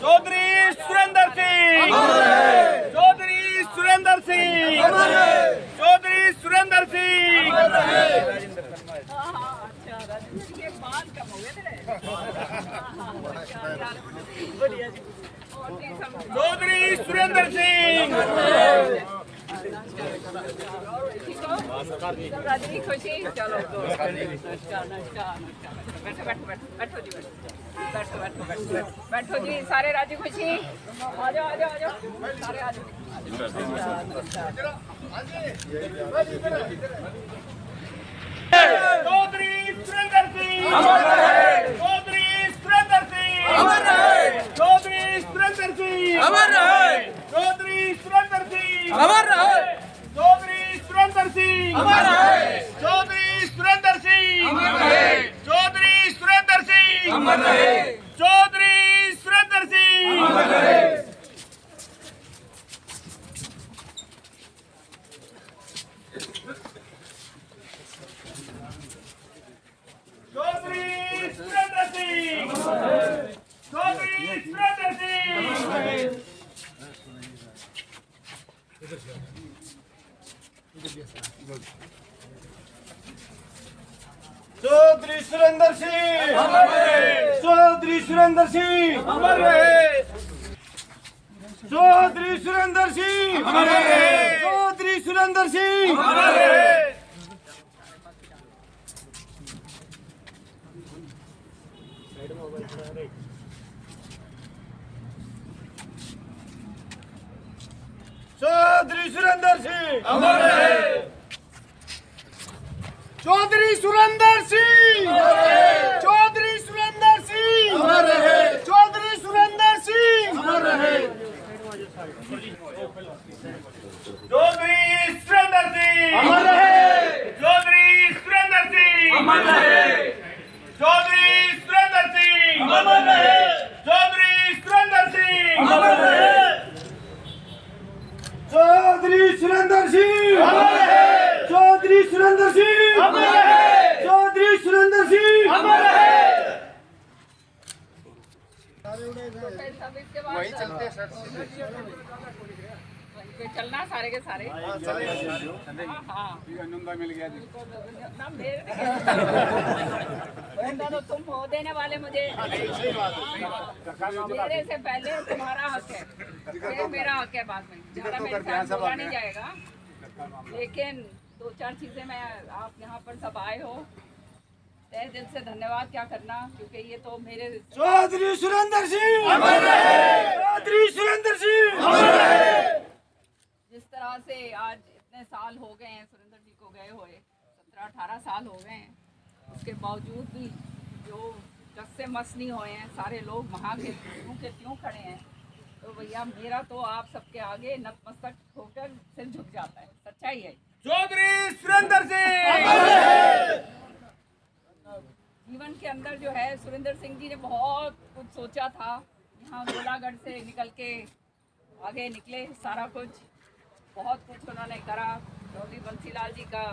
चौधरी सुरेंद्र सिंह, चौधरी सुरेंद्र सिंह, चौधरी सुरेंद्र सिंह, चौधरी सुरेंद्र सिंह। खुशी चलो बैठो जी, बैठो जी, सारे राजी खुशी। आ जाओ सारे आ जाओ। चौधरी सुरेंद्र सिंह, चौधरी सुरेंद्र सिंह, चौधरी सुरेंद्र सिंह, चौधरी सुरेंद्र सिंह, चौधरी सुरेंद्र सिंह, चौधरी सुरेंद्र सिंह, चौधरी सुरेंद्र सिंह, चौधरी सुरेंद्र सिंह। चौधरी सुरेंद्र सिंह, चौधरी सुरेंद्र सिंह, चौधरी सुरेंद्र सिंह, चौधरी सुरेंद्र सिंह, चौधरी सुरेंद्र सिंह, चौधरी सुरेंद्र सिंह। चौधरी सुरेंद्र सिंह, चौधरी सुरेंद्र सिंह, चौधरी सुरेंद्र सिंह, चौधरी सुरेंद्र सिंह, चौधरी सुरेंद्र सिंह, चौधरी सुरेंद्र सिंह, चौधरी सुरेंद्र सिंह, चौधरी सुरेंद्र सिंह, चौधरी सुरेंद्र सिंह, चौधरी सुरेंद्र सिंह, चौधरी सुरेंद्र सिंह। वही चलते सर, चलना सारे के सारे। हाँ मिल गया जी। तो तुम हो देने वाले मुझे, मेरे से पहले तुम्हारा हक है, फिर मेरा हक है बाद में। ज़्यादा मेरे साथ बोला नहीं जाएगा, लेकिन दो चार चीज़ें मैं, आप यहाँ पर सब आए हो, तहे दिल से धन्यवाद क्या करना, क्योंकि ये तो मेरे। चौधरी सुरेंद्र सिंह, चौधरी सुरेंद्र सिंह। जिस तरह से आज इतने साल हो गए हैं सुरेंद्र जी को गए हुए, 17-18 साल हो गए हैं, उसके बावजूद भी जो जस से मस नहीं हुए हैं, सारे लोग वहाँ के त्यों खड़े हैं। तो भैया मेरा तो आप सबके आगे नतमस्तक होकर सिर झुक जाता है, सच्चाई है। चौधरी सुरेंद्र सिंह। जीवन के अंदर जो है सुरेंद्र सिंह जी ने बहुत कुछ सोचा था, यहाँ गोलागढ़ से निकल के आगे निकले, सारा कुछ बहुत कुछ उन्होंने करा। चौधरी बंसीलाल जी का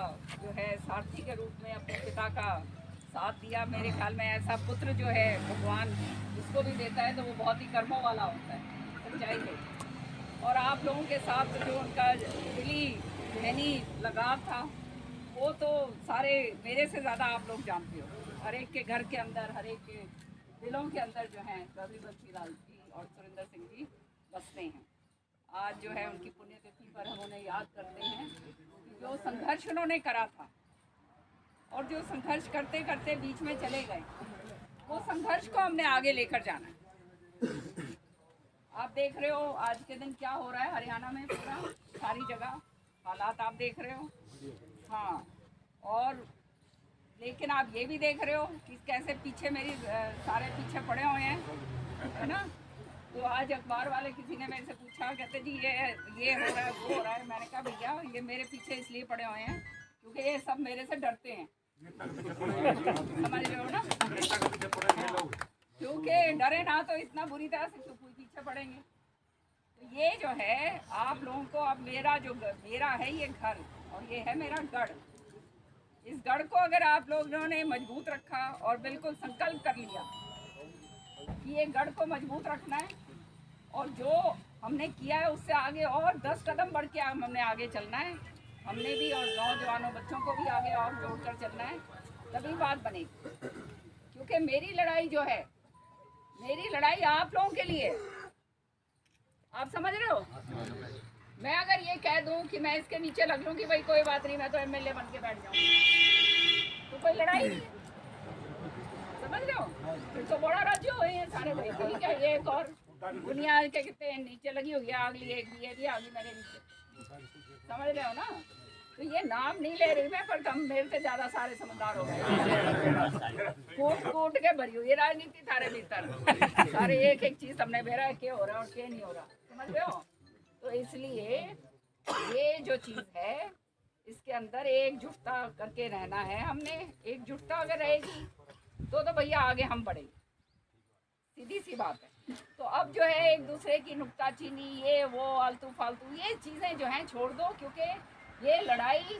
जो है सारथी के रूप में अपने पिता का साथ दिया। मेरे ख्याल में ऐसा पुत्र जो है भगवान जिसको भी देता है तो वो बहुत ही कर्मों वाला होता है, सच्चाई है। और आप लोगों के साथ जो उनका दिली जहनी लगाव था वो तो सारे मेरे से ज़्यादा आप लोग जानते हो। हर एक के घर के अंदर, हर एक के दिलों के अंदर जो है चौधरी बंसीलाल जी और सुरेंद्र सिंह जी बसते हैं। आज जो है उनकी पुण्यतिथि पर हम उन्हें याद करते हैं कि जो संघर्ष उन्होंने करा था और जो संघर्ष करते करते बीच में चले गए, वो संघर्ष को हमने आगे लेकर जाना है। आप देख रहे हो आज के दिन क्या हो रहा है हरियाणा में, पूरा सारी जगह हालात आप देख रहे हो। हाँ, और लेकिन आप ये भी देख रहे हो कि कैसे पीछे मेरी सारे पीछे पड़े हुए हैं, है ना। तो आज अखबार वाले किसी ने मेरे से पूछा, कहते जी ये हो रहा है, वो हो रहा है। मैंने कहा भैया ये मेरे पीछे इसलिए पड़े हुए हैं क्योंकि ये सब मेरे से डरते हैं, समझ रहे हो ना। क्योंकि डरे ना तो इतना बुरी तरह से क्यों पीछे पड़ेंगे। तो ये जो है आप लोगों को, अब मेरा है ये घर और ये है मेरा गढ़। इस गढ़ को अगर आप लोगों ने मजबूत रखा और बिल्कुल संकल्प कर लिया कि ये गढ़ को मजबूत रखना है और जो हमने किया है उससे आगे और 10 कदम बढ़ के हमने आगे चलना है, हमने भी और नौजवानों बच्चों को भी आगे और जोड़कर चलना है, तभी बात बनेगी। क्योंकि मेरी लड़ाई जो है, मेरी लड़ाई आप लोगों के लिए, आप समझ रहे हो। मैं अगर ये कह दूं कि मैं इसके नीचे लग लूं कि भाई कोई बात नहीं मैं तो एमएलए बन के बैठ जाऊं, तो कोई लड़ाई नहीं, समझ रहे हो। फिर तो बड़ा राज्य हुए हैं सारे भाई, ठीक है। ये एक और दुनिया के कितने नीचे लगी हुई है, अगली एक भी आ गई मेरे नीचे, समझ रहे हो ना। तो ये नाम नहीं ले रही मैं, पर कम मेरे से ज्यादा सारे समझदार हो गए, कूट के भरी हुई राजनीति थारे भीतर, सारे एक एक चीज हमने बेरा है, क्या हो रहा है और क्या नहीं हो रहा, समझ रहे हो। तो इसलिए ये जो चीज है इसके अंदर एकजुटता करके रहना है हमने। एकजुटता अगर रहेगी तो भैया आगे हम बढ़ेंगे, सीधी सी बात है। तो अब जो है एक दूसरे की नुक्ताचीनी, ये वो आलतू फालतू ये चीज़ें जो हैं छोड़ दो। क्योंकि ये लड़ाई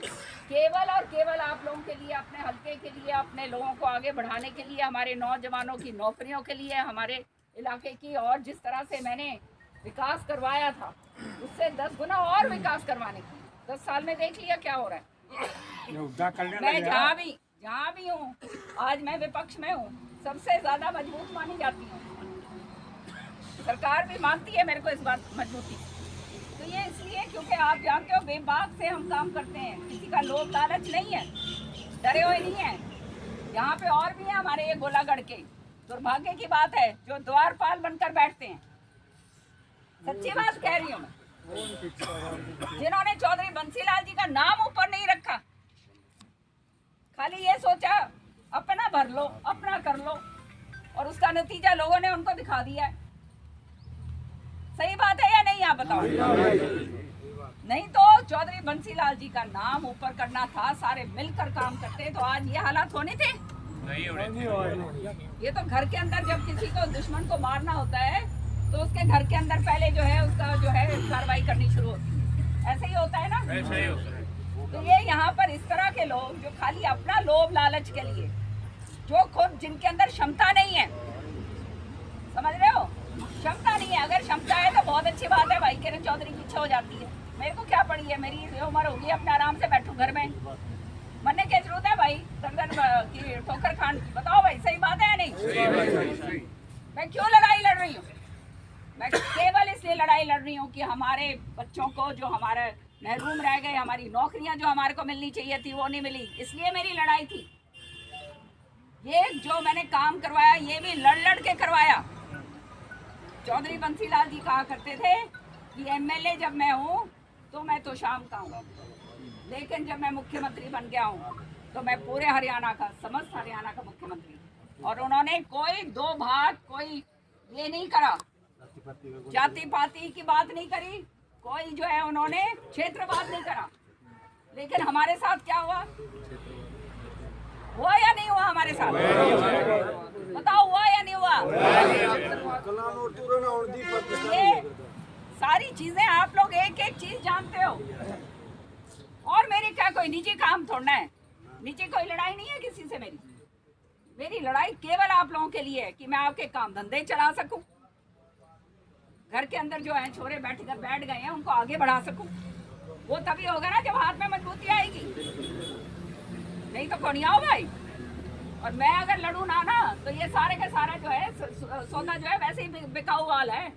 केवल और केवल आप लोगों के लिए, अपने हल्के के लिए, अपने लोगों को आगे बढ़ाने के लिए, हमारे नौजवानों की नौकरियों के लिए, हमारे इलाके की, और जिस तरह से मैंने विकास करवाया था उससे 10 गुना और विकास करवाने की। 10 साल में देख लिया क्या हो रहा है। मैं जहाँ भी हूँ, आज मैं विपक्ष में हूँ, सबसे ज़्यादा मजबूत मानी जाती हूँ। सरकार भी मानती है मेरे को इस बात मजबूती। तो ये इसलिए क्योंकि आप जानते हो बेबाक से हम काम करते हैं, किसी का लोभ लालच नहीं है, डरे हुए नहीं है। यहाँ पे और भी है हमारे ये गोलागढ़ के, दुर्भाग्य की बात है, जो द्वारपाल बनकर बैठते हैं। सच्ची बात कह रही हूँ मैं, जिन्होंने चौधरी बंसीलाल जी का नाम ऊपर नहीं रखा, खाली ये सोचा अपना भर लो, अपना कर लो, और उसका नतीजा लोगों ने उनको दिखा दिया है। सही बात है या नहीं, आप बताओ। नहीं तो चौधरी बंसीलाल जी का नाम ऊपर करना था, सारे मिलकर काम करते तो आज ये हालात होने थे नहीं होने। ये तो घर के अंदर जब किसी को दुश्मन को मारना होता है तो उसके घर के अंदर पहले जो है उसका जो है कार्रवाई करनी शुरू होती है, ऐसे ही होता है ना। ऐसे ही होता है। तो ये यहाँ पर इस तरह के लोग जो खाली अपना लोभ लालच के लिए, जो खुद जिनके अंदर क्षमता नहीं है, समझ रहे हो, क्षमता नहीं है। अगर क्षमता है तो बहुत अच्छी बात है भाई, किरण चौधरी पीछे हो जाती है, मेरे को क्या पड़ी है, मेरी उम्र होगी, अपने आराम से बैठूं घर में, मरने की जरूरत है भाई गर्दन की ठोकर खान की। बताओ भाई, सही बात है या नहीं। मैं क्यों लड़ाई लड़ रही हूँ, मैं केवल इसलिए लड़ाई लड़ रही हूँ कि हमारे बच्चों को जो हमारे महरूम रह गए, हमारी नौकरियां जो हमारे को मिलनी चाहिए थी वो नहीं मिली, इसलिए मेरी लड़ाई थी। ये जो मैंने काम करवाया ये भी लड़ लड़ के करवाया। चौधरी बंसीलाल जी कहा करते थे कि एमएलए जब मैं हूँ तो मैं तो शाम का हूँ, लेकिन जब मैं मुख्यमंत्री बन गया हूँ तो मैं पूरे हरियाणा का, समस्त हरियाणा का मुख्यमंत्री। और उन्होंने कोई दो भाग, कोई ये नहीं करा, जाति पाति की बात नहीं करी, कोई जो है उन्होंने क्षेत्रवाद नहीं करा। लेकिन हमारे साथ क्या हुआ या नहीं हुआ हमारे साथ, बताओ हुआ या नहीं हुआ। ये सारी चीजें आप लोग एक एक चीज जानते हो। और मेरी क्या कोई निजी काम थोड़ना है, निजी कोई लड़ाई नहीं है किसी से। मेरी लड़ाई केवल आप लोगों के लिए है कि मैं आपके काम धंधे चला सकूं, घर के अंदर जो है छोरे बैठ गए हैं उनको आगे बढ़ा सकूं। वो तभी होगा ना जब हाथ में मजबूती आएगी, नहीं तो कौन आओ भाई। और मैं अगर लड़ू ना तो ये सारे के सारे जो है सौदा जो है वैसे ही बिकाऊ माल है।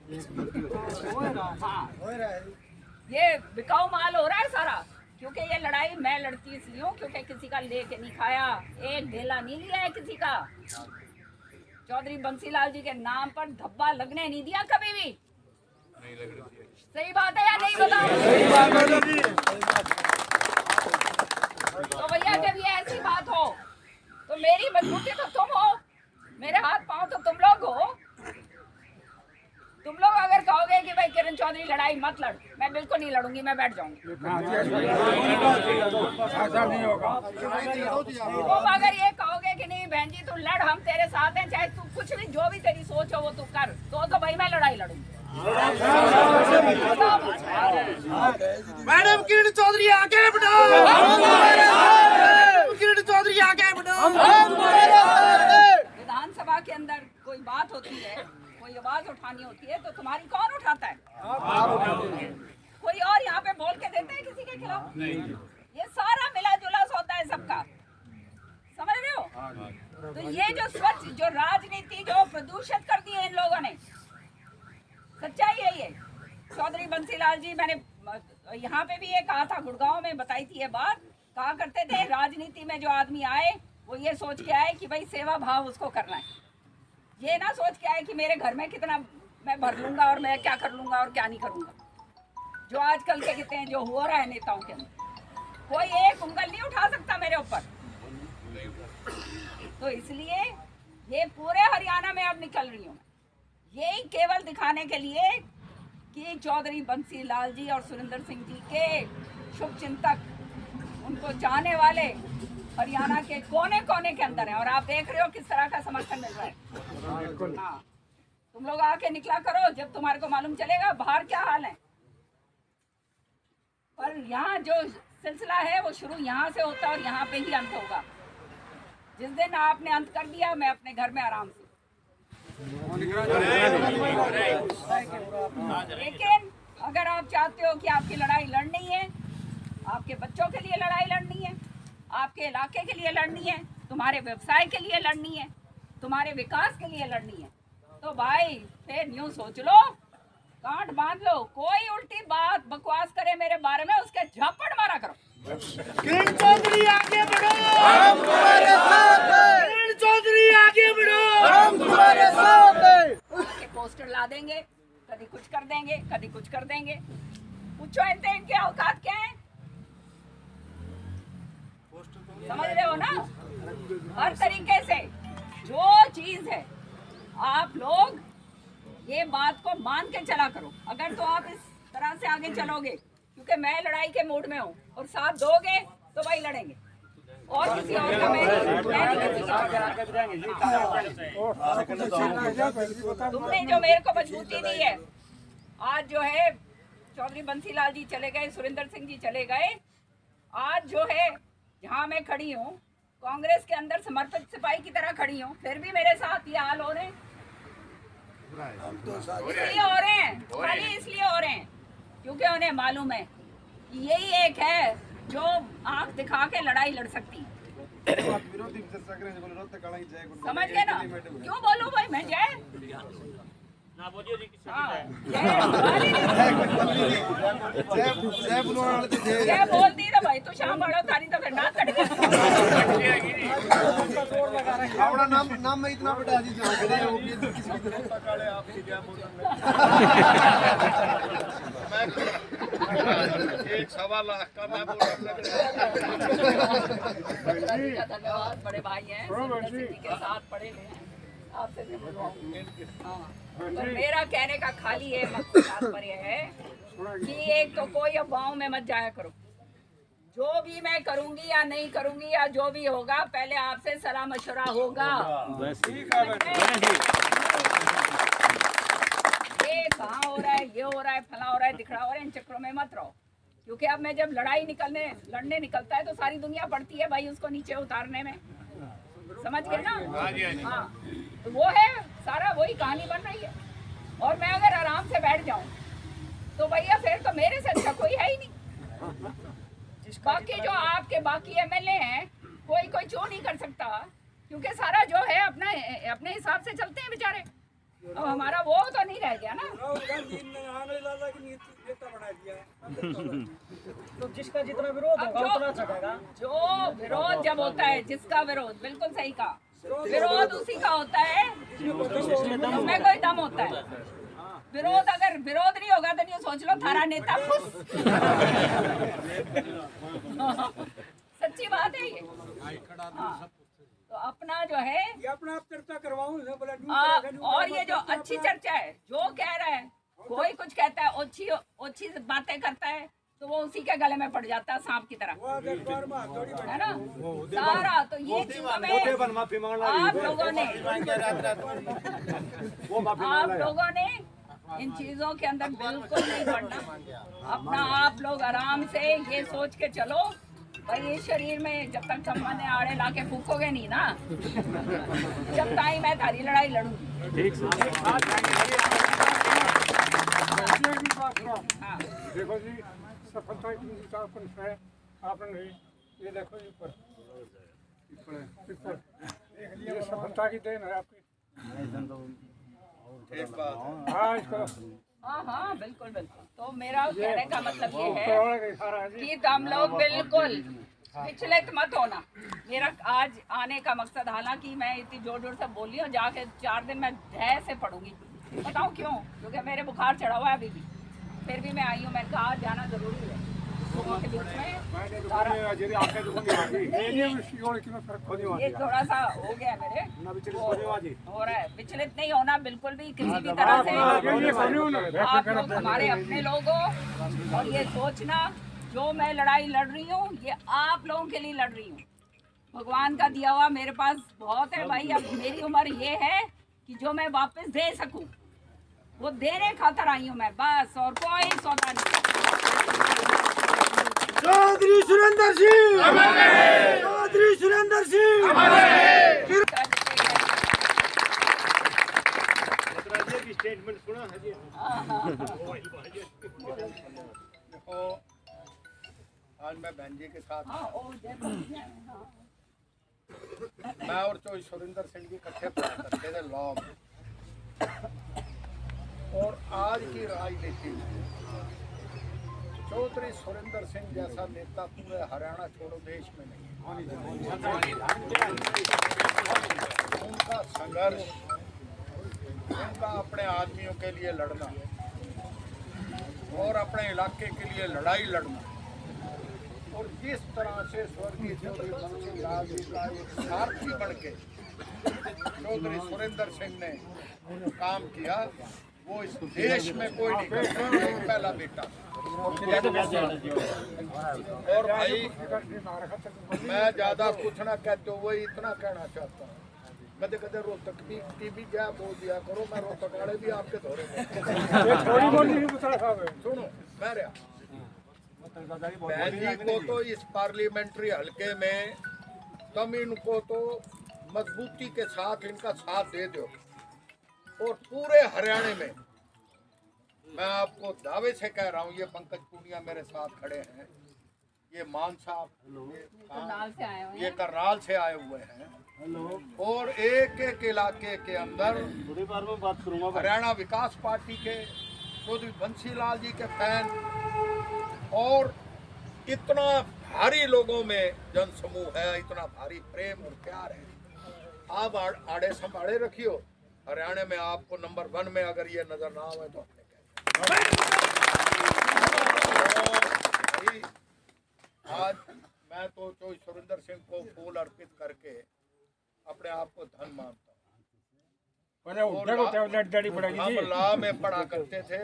हाँ, ये बिकाऊ माल हो रहा है सारा। क्योंकि ये लड़ाई मैं लड़ती इसलिए हूँ क्योंकि किसी का लेके नहीं खाया, एक ढेला नहीं लिया है किसी का। चौधरी बंसीलाल जी के नाम पर धब्बा लगने नहीं दिया कभी भी। सही बात है या नहीं, बताओ। तो भैया जब ये ऐसी बात हो तो मेरी मजबूती तो तुम हो, मेरे हाथ पांव तो तुम लोग हो मत लड़। मैं बिल्कुल नहीं लड़ूंगी, मैं बैठ जाऊंगी। तुम अगर ये कहोगे कि नहीं बहन जी तू लड़, हम तेरे साथ हैं, चाहे तू कुछ भी जो भी तेरी सोच हो वो तू कर, तो भाई मैं लड़ाई लड़ूंगी। मैडम किरण चौधरी आगे बढ़ो, किरण चौधरी आगे बढ़ो। विधानसभा के अंदर कोई बात होती है, कोई आवाज उठानी होती है, तो तुम्हारी कौन उठाता है? कोई और यहाँ पे बोल के देता है किसी के खिलाफ? ये सारा मिला जुला होता है सबका, समझ रहे हो? तो ये जो स्वच्छ जो राजनीति जो प्रदूषित कर दी है इन लोगों ने, सच्चाई यही है। चौधरी बंसीलाल जी, मैंने यहाँ पे भी ये कहा था, गुड़गांव में बताई थी ये बात, कहा करते थे राजनीति में जो आदमी आए वो ये सोच के आए कि भाई सेवा भाव उसको करना है, ये ना सोच के आए कि मेरे घर में कितना मैं भर लूंगा और मैं क्या कर लूंगा और क्या नहीं करूंगा। जो आजकल के कहते हैं जो हो रहा है नेताओं के अंदर, कोई एक उंगल नहीं उठा सकता मेरे ऊपर। तो इसलिए ये पूरे हरियाणा में अब निकल रही हूँ, यही केवल दिखाने के लिए कि चौधरी बंसीलाल जी और सुरेंद्र सिंह जी के शुभ चिंतक, उनको चाहने वाले हरियाणा के कोने कोने के अंदर है। और आप देख रहे हो किस तरह का समर्थन मिल रहा है। हाँ, तुम लोग आके निकला करो, जब तुम्हारे को मालूम चलेगा बाहर क्या हाल है। पर यहाँ जो सिलसिला है वो शुरू यहाँ से होता है और यहाँ पे ही अंत होगा। जिस दिन आपने अंत कर दिया, मैं अपने घर में आराम से। लेकिन अगर आप चाहते हो कि आपकी लड़ाई लड़नी है, आपके बच्चों के लिए लड़ाई लड़नी है, आपके इलाके के लिए लड़नी है, तुम्हारे व्यवसाय के लिए लड़नी है, तुम्हारे विकास के लिए लड़नी है, तो भाई फिर न्यू सोच लो, गांठ बांध लो। कोई उल्टी बात बकवास करे मेरे बारे में, उसके झापड़ मारा करो। किरण चौधरी आगे बढ़ो, हम तुम्हारे साथ हैं। किरण चौधरी आगे बढ़ो, हम तुम्हारे साथ हैं। के पोस्टर ला देंगे, कभी कुछ कर देंगे, कभी कुछ कर देंगे। पूछो इनके औकात क्या है, समझ रहे हो ना? हर तरीके से जो चीज है आप लोग ये बात को मान के चला करो। अगर तो आप इस तरह से आगे चलोगे, क्योंकि मैं लड़ाई के मूड में हूँ, और साथ दोगे तो भाई लड़ेंगे, और किसी और का मैं नहीं तुमने जो मेरे को मजबूती दी है। आज जो है चौधरी बंसीलाल जी चले गए, सुरेंद्र सिंह जी चले गए, आज जो है जहाँ मैं खड़ी हूँ कांग्रेस के अंदर समर्पित सिपाही की तरह खड़ी हूँ, फिर भी मेरे साथ ये हाल हो रहे हैं। इसलिए हो रहे हैं, खाली इसलिए हो रहे हैं क्योंकि उन्हें मालूम है कि यही एक है जो आंख दिखा के लड़ाई लड़ सकती है। समझ गए ना? क्यों बोलूं भाई मैं जय ना बोलिए जी, जय बोल दी ना भाई, तू शाम बड़ो तारी तो फिर ना कट अपना नाम में इतना बड़ा एक 1.25 लाख का मैं बोल रहा। धन्यवाद, बड़े भाई हैं, सुरेंद्र सिंह जी के साथ पढ़े हुए हैं, आपसे भी बुलवाऊंगी। हाँ, पर मेरा कहने का खाली है मकसद तात्पर्य है कि एक तो कोई अफवाहों में मत जाया करो। जो भी मैं करूंगी या नहीं करूंगी या जो भी होगा, पहले आपसे सलाह मशवरा होगा। ये कहाँ हो रहा है, ये हो रहा है, फला हो रहा है, दिखड़ा हो रहा है, इन चक्रों में मत रहो। क्योंकि अब मैं जब लड़ने निकलता है तो सारी दुनिया पड़ती है भाई उसको नीचे उतारने में, समझ गए ना? हाँ, तो वो है सारा वही कहानी बन रही है। और मैं अगर आराम से बैठ जाऊं तो भैया फिर तो मेरे से अच्छा कोई है ही नहीं। बाकी जो आपके बाकी एमएलए हैं, कोई चो नहीं कर सकता, क्योंकि सारा जो है अपने हिसाब से चलते हैं बेचारे। अब हमारा वो तो नहीं रह गया ना। तो जिसका जितना विरोध होगा उतना चढ़ेगा। जो विरोध जब होता है, जिसका विरोध, बिल्कुल सही कहा, विरोध उसी का होता है जिसमें कोई दम होता है। विरोध अगर विरोध नहीं होगा तो नहीं सोच लो थारा नेता खुश। सच्ची बात है ये। हाँ, तो अपना जो है ये अपना आप चर्चा करवाऊं और ये जो अच्छी चर्चा है, जो कह रहा है कोई कुछ कहता है, ओछी ओछी बातें करता है तो वो उसी के गले में पड़ जाता है सांप की तरह, है ना। सारा तो ये चीजों में आप लोगों ने इन चीजों के अंदर बिल्कुल नहीं पड़ना। अपना आप लोग आराम से ये सोच के चलो भाई, इस शरीर में जब तक सम्मान ने आड़े ला के फूकोगे नहीं ना, जब ताई मैं थारी लड़ाई लड़ूंगी। हाँ। देखो जी, सफलता की है आपने ये देखो जी ऊपर, ये सफलता की देन है आपकी। हाँ इसको, हाँ बिल्कुल बिल्कुल। तो मेरा कहने का मतलब ये है कि हम लोग बिल्कुल विचलित मत होना। मेरा आज आने का मकसद, हालांकि मैं इतनी जोर जोर से बोल रही हूँ, जाके 4 दिन मैं ढह से पढ़ूंगी। बताऊँ क्यों? क्योंकि मेरे बुखार चढ़ा हुआ है अभी भी, फिर भी मैं आई हूँ। मैंने कहा आज जाना जरूरी है लोगों के बीच में। ये थोड़ा सा हो गया मेरे, हो रहा है। विचलित नहीं होना बिल्कुल भी किसी भी तरह से। आप लोग हमारे अपने लोग हो, और ये सोचना जो मैं लड़ाई लड़ रही हूँ ये आप लोगों के लिए लड़ रही हूँ। भगवान का दिया हुआ मेरे पास बहुत है भाई। अब मेरी उम्र ये है कि जो मैं वापस दे सकूं वो देने खातर आई हूँ मैं, बस, और कोई सौदा नहीं। चौधरी सुरेंद्र सिंह, चौधरी सुरेंद्र सिंह। स्टेटमेंट सुना है जी। आज मैं बहन जी के साथ, मैं और चौधरी सुरेंद्र सिंह जी इकट्ठे पढ़ा करते थे लॉ में, और आज की राजनीति चौधरी सुरेंद्र सिंह जैसा नेता पूरे हरियाणा छोड़ो देश में नहीं। उनका संघर्ष, उनका अपने आदमियों के लिए लड़ना और अपने इलाके के लिए लड़ाई लड़ना, और जिस तरह से स्वर्गीय चौधरी बंसी लाल जी का एक सारथी बन के चौधरी सुरेंद्र सिंह ने काम किया, वो इस देश में कोई नहीं कर सकता। पहला बेटा। और भाई मैं ज्यादा कुछ ना कहते, वही इतना कहना चाहता हूँ, कदे कदे रोहतक की भी क्या बोल दिया करो, मैं रोहतक वाले भी आपके दौरे में सुनो। मैं रहा बहन जी को तो इस पार्लियामेंट्री हलके में तुम इनको तो मजबूती के साथ इनका साथ दे दो, और पूरे हरियाणा में मैं आपको दावे से कह रहा हूँ, ये पंकज पूनिया मेरे साथ खड़े हैं, ये मान साहब ये करनाल से आए हुए हैं, और एक एक इलाके के अंदर हरियाणा विकास पार्टी के चौधरी बंसी लाल जी के फैन, और इतना भारी लोगों में जन समूह है, इतना भारी प्रेम और प्यार है। आप आड़े संभाले रखियो, हरियाणा में आपको नंबर 1 में अगर ये नजर ना आवे तो आज मैं तो चौधरी सुरेंद्र सिंह को फूल अर्पित करके अपने आप को धन मानता हूँ। हम लॉ में पढ़ा करते थे,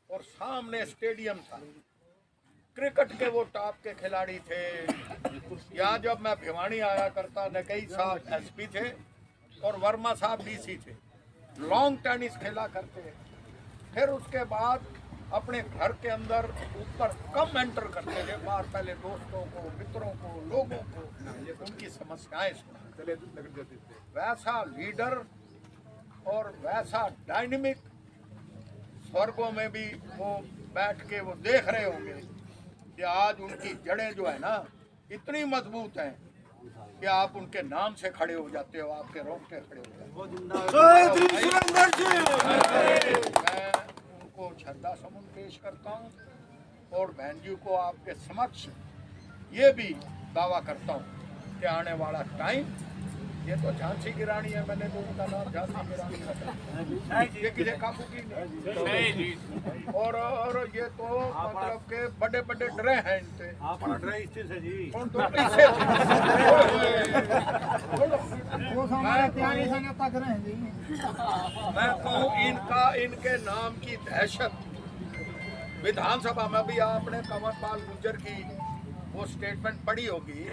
और सामने स्टेडियम था, क्रिकेट के वो टॉप के खिलाड़ी थे। यहाँ जब मैं भिवानी आया करता, नकई साहब एसपी थे और वर्मा साहब डीसी थे, लॉन्ग टेनिस खेला करते। फिर उसके बाद अपने घर के अंदर ऊपर कम एंटर करते थे, बाहर पहले दोस्तों को, मित्रों को, लोगों को उनकी समस्याएं सुना। वैसा लीडर और वैसा डायनेमिक स्वर्गों में भी वो बैठ के वो देख रहे होंगे कि आज उनकी जड़ें जो है ना इतनी मजबूत हैं कि आप उनके नाम से खड़े हो जाते हो, आपके रोंगटे खड़े हो जाते हो। मैं उनको श्रद्धा सुमन पेश करता हूँ, और बहन जी को आपके समक्ष ये भी दावा करता हूँ कि आने वाला टाइम ये तो झांसी की रानी है, मैंने तो उनका नाम झांसी की रानी रखा। ये किसी काबू की नहीं। और ये तो मतलब के बड़े बड़े डरे हैं इनसे। अपना ड्राई स्थिर है जी। कौन तो कैसे वो हमारे प्यारे से नेता कर रहे हैं जी। मैं कहूँ इनके नाम की दहशत। विधानसभा में भी आपने कंवरपाल गुर्जर की वो स्टेटमेंट पढ़ी होगी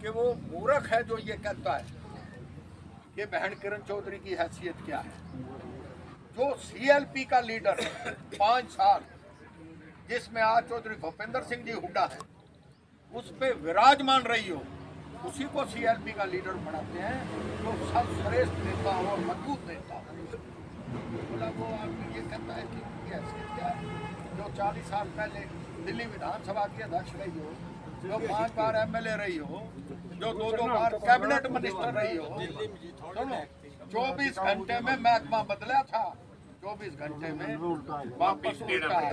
कि वो मूर्ख है जो ये कहता है कि बहन किरण चौधरी की हैसियत क्या है। जो सीएलपी का लीडर है 5 साल, जिसमें आज चौधरी भूपेंद्र सिंह जी हुड्डा है, उस पे विराजमान रही हो, उसी को सीएलपी का लीडर बनाते हैं जो सर्वश्रेष्ठ नेता हो और मजबूत नेता हो। बोला वो आदमी ये कहता है कि उनकी हैसियत क्या है। जो 40 साल पहले दिल्ली विधानसभा की अध्यक्ष रही हो, जो 5 बार एमएलए रही हो, जो 2 बार कैबिनेट मिनिस्टर रही हो। सुनो, 24 घंटे में महकमा बदला था, 24 घंटे में वापस उल्टा आया।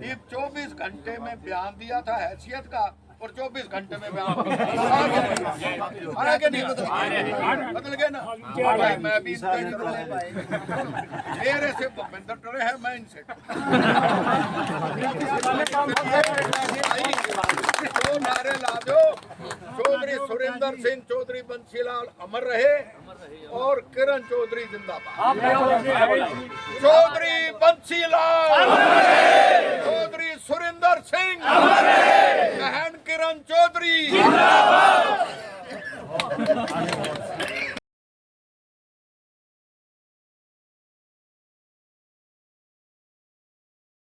ये 24 घंटे में बयान दिया था हैसियत का और 24 घंटे में बयान आगे नहीं बदल गए ना। मैं भी मेरे से भूपेंद्र डरे हैं, मैं इनसे तो नारे ला दो, चौधरी सुरेंद्र सिंह, चौधरी बंसीलाल अमर रहे और किरण चौधरी जिंदाबाद। चौधरी बंसीलाल